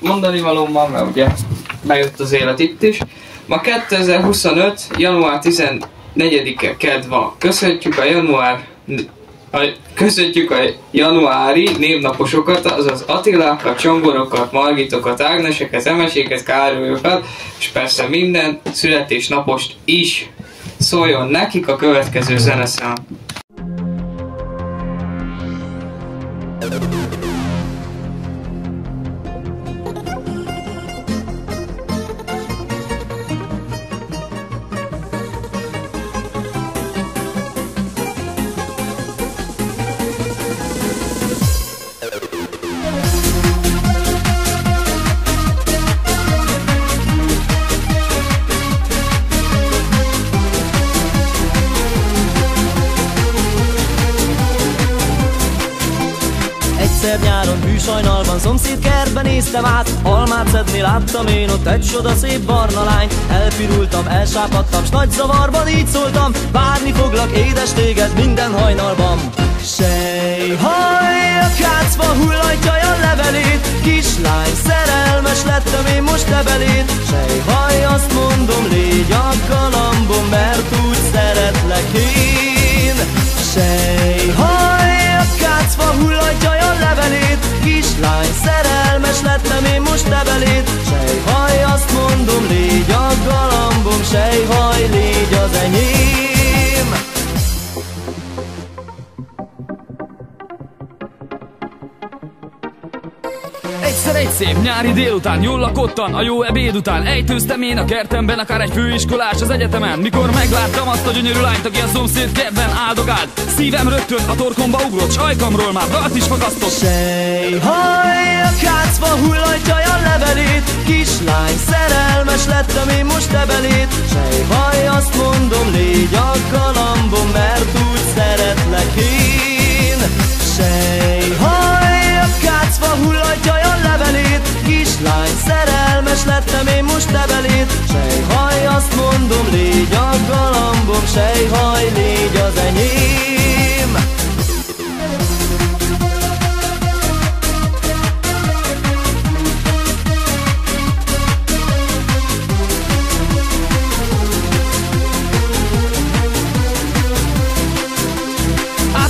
mondani valóban, mert ugye bejött az élet itt is. Ma 2025. január 14-e kedd van. Köszöntjük a januári névnaposokat, azaz Attilákat, Csongorokat, Margitokat, Ágneseket, Emeséket, Károlyokat, és persze minden születésnapost is. Szóljon nekik a következő zeneszám. Egyszer nyáron hűsajnalban szomszéd kertben néztem át, almát szedni láttam én ott egy csoda szép barna lányt. Elpirultam, elsápadtam, s nagy zavarban így szóltam: várni foglak édes téged minden hajnalban. Sejhaj, a kácfa hullatja a levelét, kislány, szerelmes lettem én most te beléd. Sejhaj, azt mondom, légy a galambom, mert úgy szeretlek én. Sejhaj, a kácfa hullatja a levelét, kislány, szerelmes lettem én most te beléd. Sejhaj, azt mondom, légy a galambom, sejhaj, légy az enyém. Egyszer egy szép nyári délután, jól lakottan, a jó ebéd után ejtőztem én a kertemben, akár egy főiskolás az egyetemen. Mikor megláttam azt a gyönyörű lányt, aki a szomszéd kertben áldogált, szívem rögtön a torkomba ugrott, s ajkamról már dalt is fakasztott. Sejhaj, a kácfa hullatja a levelét, kislány, szerelmes lettem én most te beléd. Sejhaj, azt mondom, légy a galambom, mert úgy szeretlek én. Sejhaj, a kácfa hullatja a levelét, kislány, szerelmes lettem én most te beléd. Sejhaj, azt mondom, légy a galambom, sejhaj, légy az enyém.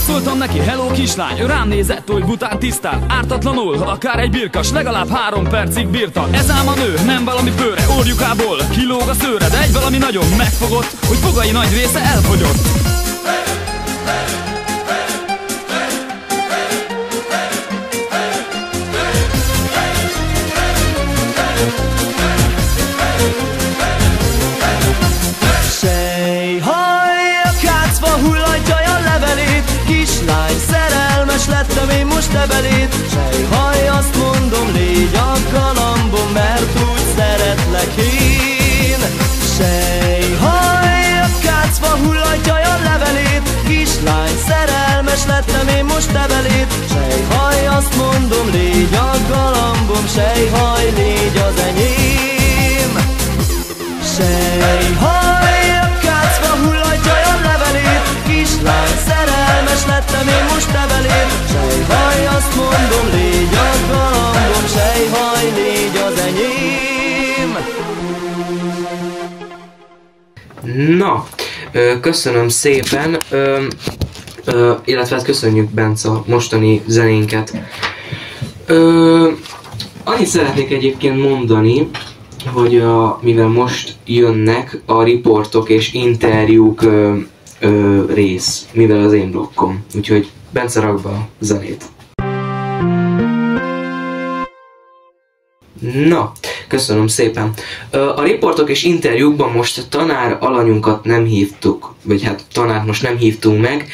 Szóltam neki, hello kislány, ő rám nézett, hogy bután tisztán, ártatlanul, akár egy birkas, legalább 3 percig bírta. Ez ám a nő, nem valami bőre, orjukából kilóg a szőre, de egy valami nagyon megfogott, hogy fogai nagy része elfogyott. Kislány, szerelmes lettem én most te beléd. Sejhaj, azt mondom, légy a galambom, mert úgy szeretlek én. Sejhaj, a kácfa hullatja a levelét, kislány, szerelmes lettem én most te beléd. Sejhaj, azt mondom, légy a galambom, sejhaj, légy az enyém. Sejhaj, a kácfa hullatja a levelét, kislány, szerelmes lettem én most te beléd. Sejhaj, azt mondom, légy a galambom, sejhaj, légy az enyém. Na, köszönöm szépen, illetve hát köszönjük, Bence, a mostani zenénket. Annyit szeretnék egyébként mondani, hogy mivel most jönnek a riportok és interjúk rész, mivel az én blokkom. Úgyhogy Bence, rakd be a zenét. Na, köszönöm szépen. A riportok és interjúkban most tanár alanyunkat nem hívtuk, vagy hát tanárt most nem hívtunk meg.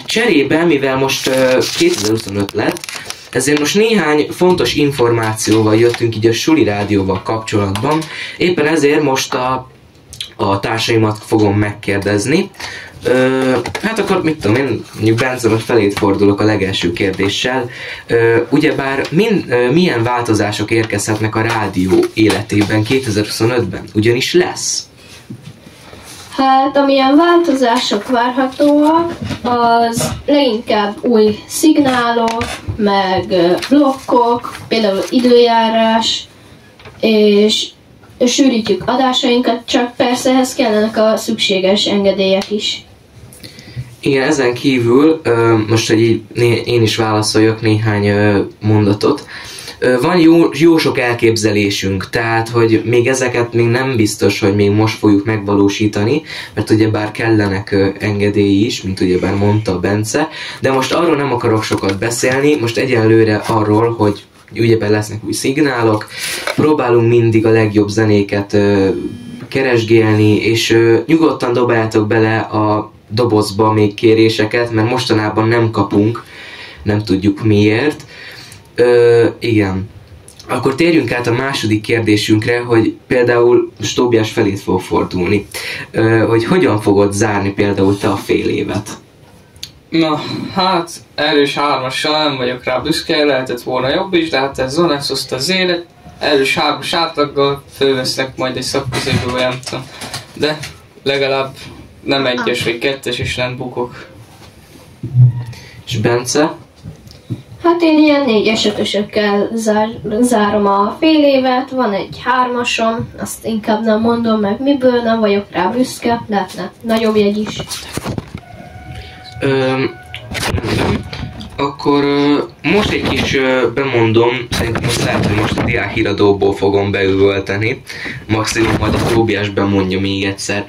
Cserébe, mivel most 2025 lett, ezért most néhány fontos információval jöttünk így a Suli Rádióval kapcsolatban. Éppen ezért most a társaimat fogom megkérdezni. Hát akkor mit tudom én, mondjuk Bence, most felét fordulok a legelső kérdéssel. Ugyebár milyen változások érkezhetnek a rádió életében 2025-ben? Ugyanis lesz. Hát, amilyen változások várhatóak, az leginkább új szignálok, meg blokkok, például időjárás, és sűrítjük adásainkat, csak persze ehhez kellenek a szükséges engedélyek is. Igen, ezen kívül, most, hogy így én is válaszoljak néhány mondatot, van jó sok elképzelésünk, tehát, hogy még ezeket még nem biztos, hogy még most fogjuk megvalósítani, mert ugyebár kellenek engedélyi is, mint ugyebár mondta Bence, de most arról nem akarok sokat beszélni, most egyelőre arról, hogy ugyebár lesznek új szignálok, próbálunk mindig a legjobb zenéket keresgélni, és nyugodtan dobáljátok bele a dobozba még kéréseket, mert mostanában nem kapunk, nem tudjuk miért. Igen. Akkor térjünk át a második kérdésünkre, hogy például most Tóbiás felét fog fordulni, hogy hogyan fogod zárni például te a fél évet? Na, hát erős 3-assal nem vagyok rá büszke, lehetett volna jobb is, de hát ez Zonex hozta az élet. Erős 3-as átlaggal fölvesznek majd egy szakközépből, vagy nem tudom. De legalább nem 1-es vagy 2-es, és nem bukok. És Bence? Hát én ilyen 4-es, 5-ösökkel zárom a fél évet, van egy 3-asom, azt inkább nem mondom meg miből, nem vagyok rá büszke, lehetne nagyobb jegy is. Akkor most egy kis bemondom, szerintem most lehet, hogy most a diákhíradóból fogom beüvölteni, maximum majd a Tóbiás bemondja még egyszer.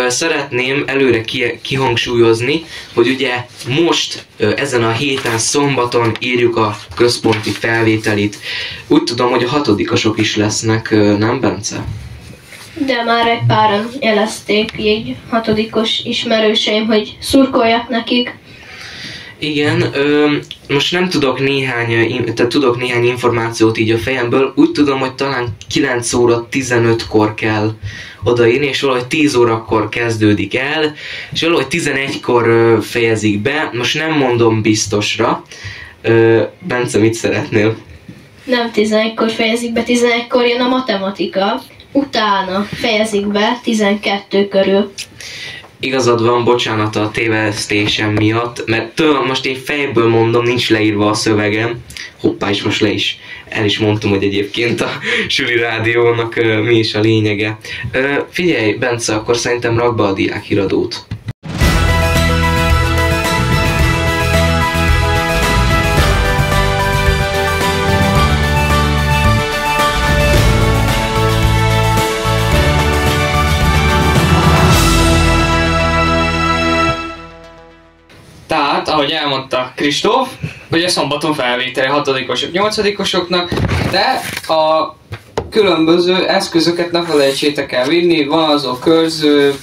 Szeretném előre kihangsúlyozni, hogy ugye most ezen a héten szombaton írjuk a központi felvételit. Úgy tudom, hogy a 6-osok is lesznek, nem Bence? De már egy páran jelezték így 6-os ismerőseim, hogy szurkoljak nekik. Igen, most nem tudok tudok néhány információt így a fejemből. Úgy tudom, hogy talán 9 óra 15-kor kell odaírni, és valahogy 10 órakor kezdődik el, és valahogy 11-kor fejezik be. Most nem mondom biztosra. Bence, mit szeretnél? Nem 11-kor fejezik be, 11-kor jön a matematika, utána fejezik be 12 körül. Igazad van, bocsánat a tévesztésem miatt, mert most én fejből mondom, nincs leírva a szövegem. Hoppá, és most el is mondtam, hogy egyébként a Suli Rádiónak mi is a lényege. Figyelj, Bence, akkor szerintem rakd be a diákhíradót. Tehát, ahogy elmondta Kristóf, hogy a szombaton felvétele 6-osok, 8-osoknak, de a különböző eszközöket ne felejtsétek el vinni, van azok körző,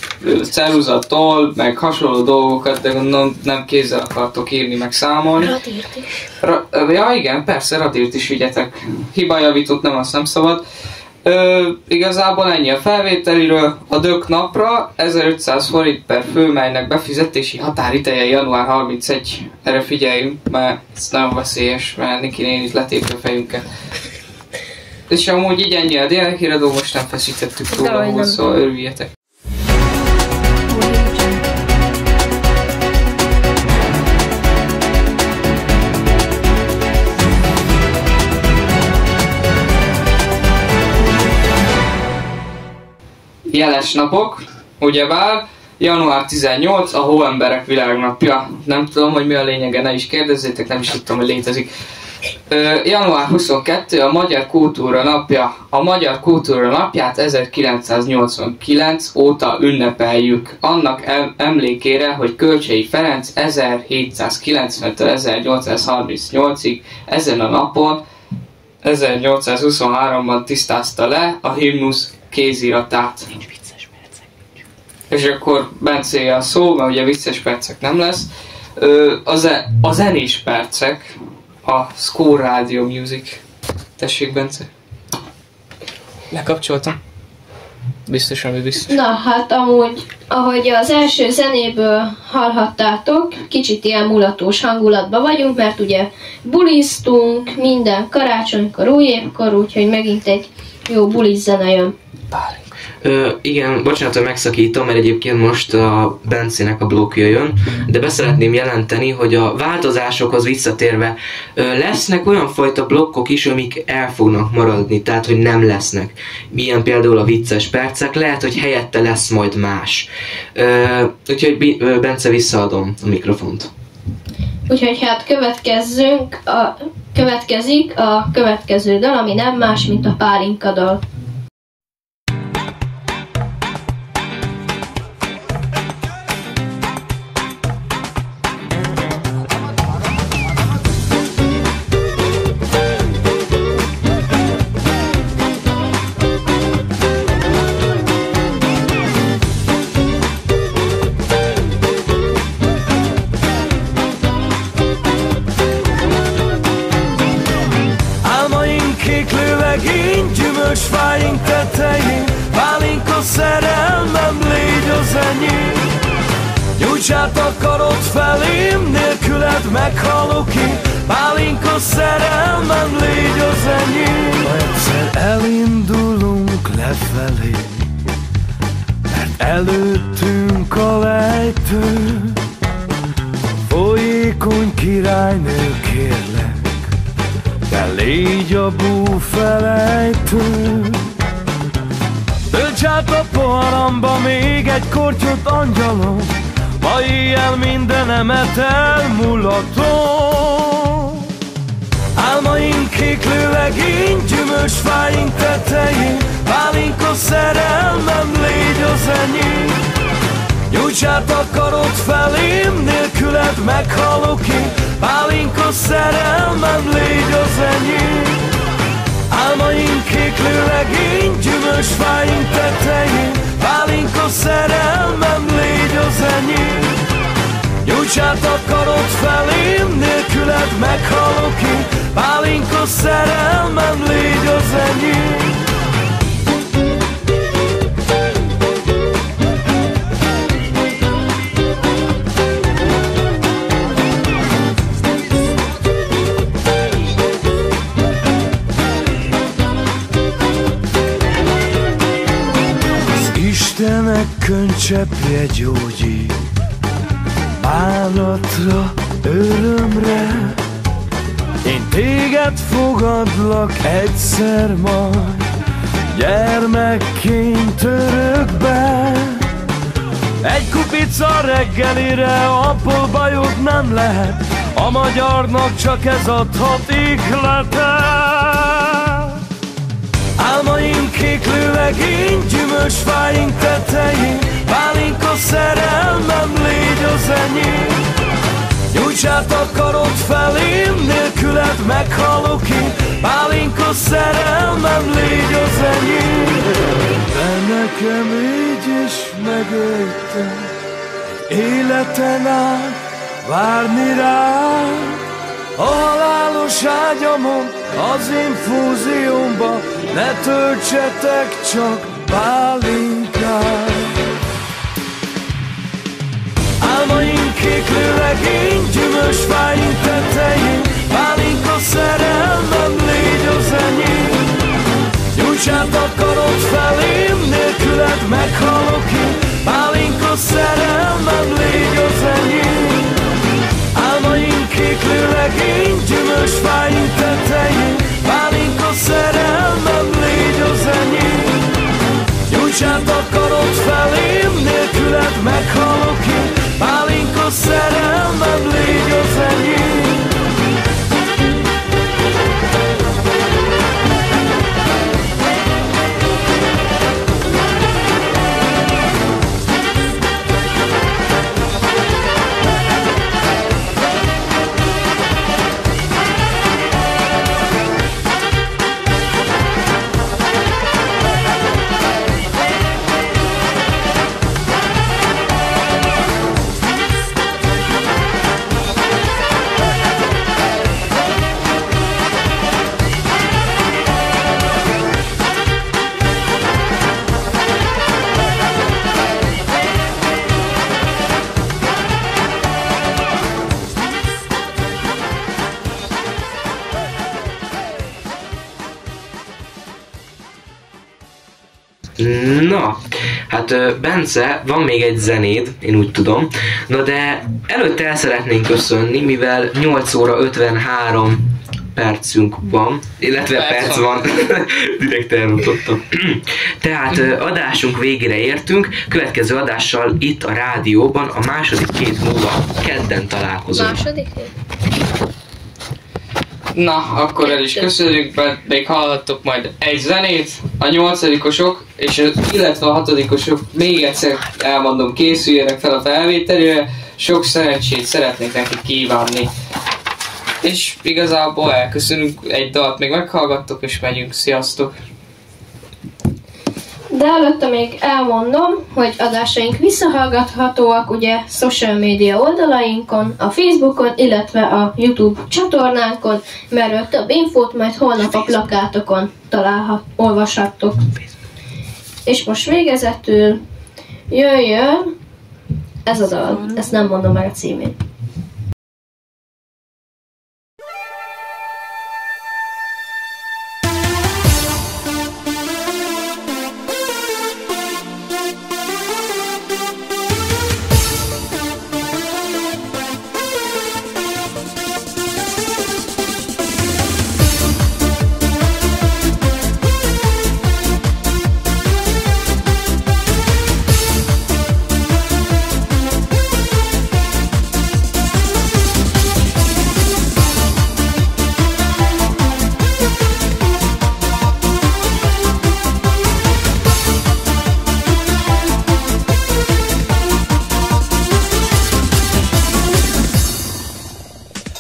ceruzattól, meg hasonló dolgokat, de nem kézzel akartok írni, meg számolni. Radírt is. Ja igen, persze, radírt is vigyetek. Hibajavítót nem, azt nem szabad. Igazából ennyi a felvételiről. A dök napra 1500 forint per fő, melynek befizetési határideje január 31. Erre figyeljünk, mert ez nagyon veszélyes, mert Niki néni letépő a fejünket. És amúgy így ennyi a diákhíradó, most nem feszítettük túl ahol, szóval örüljetek. Jeles napok, ugyebár január 18, a Hóemberek világnapja. Nem tudom, hogy mi a lényege, ne is kérdezzétek, nem is tudtam, hogy létezik. Január 22, a Magyar Kultúra Napja. A Magyar Kultúra Napját 1989 óta ünnepeljük. Annak emlékére, hogy Kölcsey Ferenc 1790-1838-ig ezen a napon 1823-ban tisztázta le a himnusz kéziratát. És akkor Bencé a szó, mert ugye vicces percek nem lesz. A zenés percek, a Score Radio Music. Tessék, Bence. Lekapcsoltam. Biztos, ami biztos. Na hát amúgy, ahogy az első zenéből hallhattátok, kicsit ilyen mulatós hangulatban vagyunk, mert ugye buliztunk minden karácsonykor, új évkor, úgyhogy megint egy jó buliz zene jön. Igen, bocsánat, hogy megszakítom, mert egyébként most a Bencének a blokkja jön, de beszeretném jelenteni, hogy a változásokhoz visszatérve lesznek olyan fajta blokkok is, amik el fognak maradni, tehát hogy nem lesznek. Milyen például a vicces percek, lehet, hogy helyette lesz majd más. Úgyhogy Bence, visszaadom a mikrofont. Úgyhogy hát következik a következő dal, ami nem más, mint a Pálinka dal. Gyümölcsfáink tetején, pálinka szerelmem, légy az enyém. Nyújts át a karod felém, nélküled meghalok én. Pálinka szerelmem, légy az enyém. Ha egyszer elindulunk lefelé, mert előttünk a lejtő, folyékony királynő, kérlek, de légy a búfelejtő. Tölts át a poharamba még egy kortyot, angyalom, ma éjjel mindenemet elmulatom. Álmaink kéklő legény, gyümölcsfáink tetején, pálinka szerelmem, légy az enyém. Nyújts át a karod felém, nélküled meghalok én. Pálinka szerelmem, légy az enyém. Álmaink kéklő legény, gyümölcsfáink tetején, pálinka szerelmem, légy az enyém. Nyújts át a karod felém, nélküled meghalok én. Pálinka szerelmem, légy az enyém. Istenek könycseppje gyógyít, bánatra, örömre. Én téged fogadlak egyszer majd, gyermekként örökbe. Egy kupica reggelire, abból bajod nem lehet, a magyarnak csak ez adhat ihletet. Álmaim kéklő legény, gyümölcsfáink tetején, pálinka szerelmem, légy az enyém. Nyújts át a karod felém, nélküled meghalok én. Pálinka szerelmem, légy az enyém. De nekem így is megöltem, életen át várni rád. A halálos ágyamon, az infúziómba, ne töltsetek csak pálinkát. Álmaink kéklő legény, gyümölcsfáink tetején, pálinka szerelmem, légy az enyém. Nyújts át a karod felém, nélküled meghalok én. Pálinka szerelmem, légy az enyém. Álmaink kéklő legény, gyümölcsfáink tetején, pálinka szerelmem, légy az enyém. Nyújts át a karod felém, nélküled meghalok én. Pálinka szerelmem, légy az enyém. Na, hát Bence, van még egy zenéd, én úgy tudom. Na de előtte el szeretnénk köszönni, mivel 8 óra 53 percünk van, illetve perc van. Direkt elrontottam. Tehát adásunk végére értünk, következő adással itt a rádióban a második hét múlva kedden találkozunk. Második? Na, akkor el is köszönjük, még hallhattok majd egy zenét, a 8-osok, illetve a 6-osok, még egyszer elmondom, készüljenek fel a felvételére, sok szerencsét szeretnék nekik kívánni. És igazából elköszönünk, egy dalt még meghallgattok, és megyünk, sziasztok! De előtte még elmondom, hogy adásaink visszahallgathatóak ugye social media oldalainkon, a Facebookon, illetve a YouTube csatornánkon, mert több infót majd holnap a plakátokon olvashattok. És most végezetül jöjjön ez a dal, ezt nem mondom meg a címét.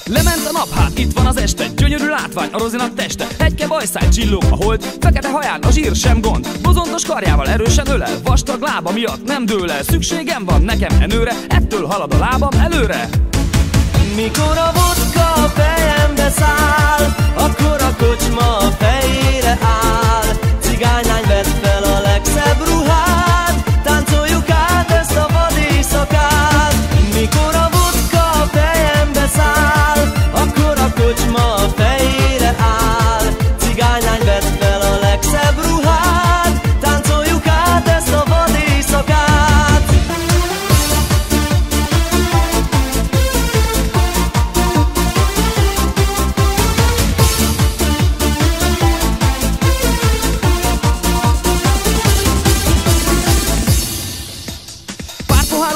Lement a nap, hát itt van az este, gyönyörű látvány a Rozinak teste. Hegyke bajszáj, csillog a hold, fekete haján a zsír sem gond. Bozontos karjával erősen ölel, vastag lába miatt nem dől el. Szükségem van nekem enőre, ettől halad a lábam előre. Mikor a vodka a fejembe száll, akkor a kocsma a fejére áll. Cigánylány vedd fel a legszebb ruhát, táncoljuk át ezt a vad éjszakát. Mikor a vodka a fejembe száll, akkor a kocsma a fejére áll. Cigánylány vedd fel a legszebb ruhát, táncoljuk át ezt a vad éjszakát.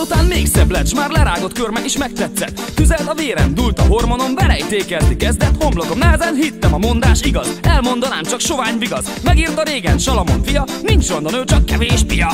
Után még szebb lett, s már lerágott körme is megtetszett. Tüzelt a vérem, dúlt a hormonom, verejtékezni kezdett homlokom. Nehezen hittem, a mondás igaz, elmondanám, csak sovány vigaz. Megírta régen Salamon fia, nincs ronda nő, csak kevés pia.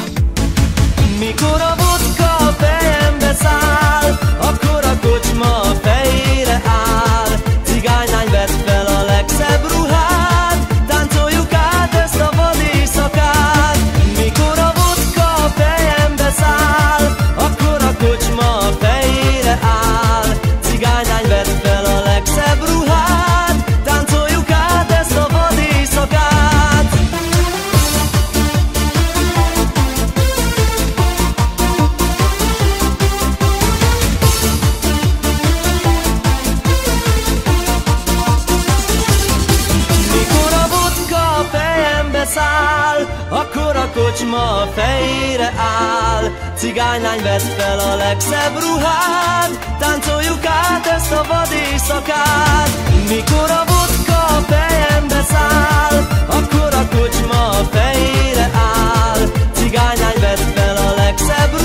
Mikor a vodka a fejembe száll, akkor a kocsma a fejére áll. Cigánylány vedd fel a legszebb ruhát, táncoljuk át ezt a vad éjszakát. Mikor a vodka a fejembe száll, akkor a kocsma a fejére áll. Cigánylány vedd fel a legszebb ruhát, táncoljuk át ezt a vad éjszakát. Mikor a vodka a fejembe száll, akkor a kocsma a fejére áll. Cigánylány vedd fel a legszebb ruhát, táncoljuk át ezt a vad éjszakát. Mikor a vodka a fejembe száll, akkor a kocsma a fejére áll. Cigánylány vedd fel a legszebb ruhát,